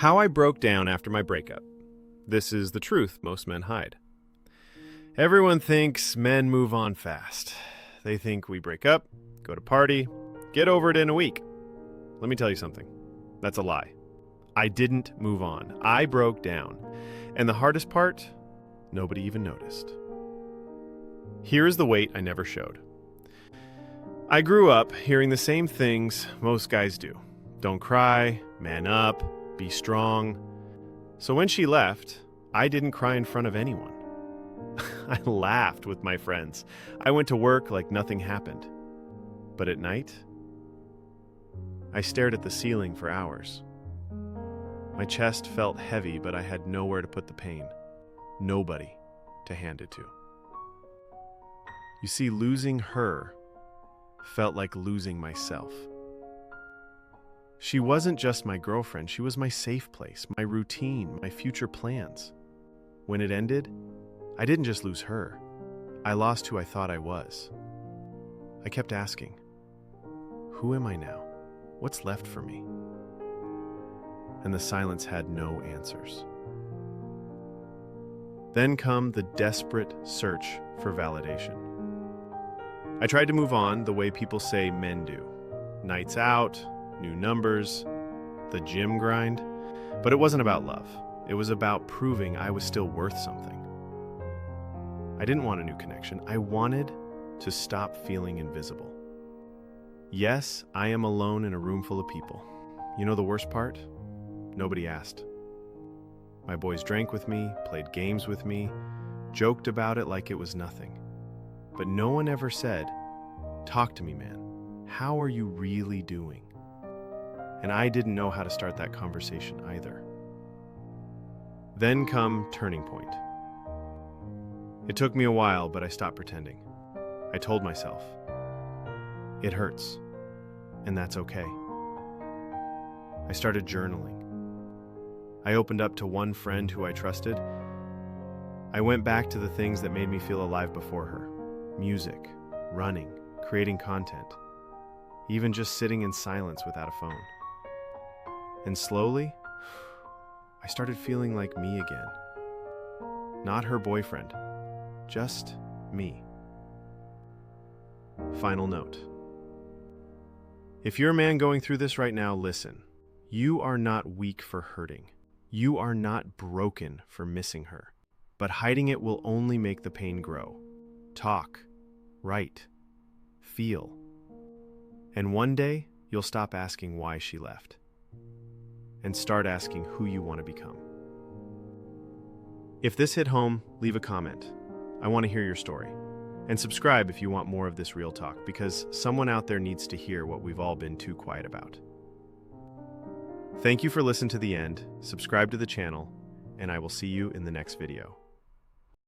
How I broke down after my breakup. This is the truth most men hide. Everyone thinks men move on fast. They think we break up, go to party, get over it in a week. Let me tell you something. That's a lie. I didn't move on. I broke down. And the hardest part, nobody even noticed. Here is the weight I never showed. I grew up hearing the same things most guys do. Don't cry, man up, be strong. So when she left, I didn't cry in front of anyone. I laughed with my friends. I went to work like nothing happened. But at night, I stared at the ceiling for hours. My chest felt heavy, but I had nowhere to put the pain. Nobody to hand it to. You see, losing her felt like losing myself. She wasn't just my girlfriend, she was my safe place, my routine, my future plans. When it ended, I didn't just lose her. I lost who I thought I was. I kept asking, who am I now? What's left for me? And the silence had no answers. Then come the desperate search for validation. I tried to move on the way people say men do. Nights out, new numbers, the gym grind. But it wasn't about love. It was about proving I was still worth something. I didn't want a new connection. I wanted to stop feeling invisible. Yes, I am alone in a room full of people. You know the worst part? Nobody asked. My boys drank with me, played games with me, joked about it like it was nothing. But no one ever said, "Talk to me, man. How are you really doing?" And I didn't know how to start that conversation either. Then come turning point. It took me a while, but I stopped pretending. I told myself, it hurts, and that's okay. I started journaling. I opened up to one friend who I trusted. I went back to the things that made me feel alive before her. Music, running, creating content, even just sitting in silence without a phone. And slowly, I started feeling like me again. Not her boyfriend, just me. Final note. If you're a man going through this right now, listen. You are not weak for hurting. You are not broken for missing her. But hiding it will only make the pain grow. Talk, write, feel. And one day, you'll stop asking why she left and start asking who you want to become. If this hit home, leave a comment. I want to hear your story. And subscribe if you want more of this real talk, because someone out there needs to hear what we've all been too quiet about. Thank you for listening to the end. Subscribe to the channel, and I will see you in the next video.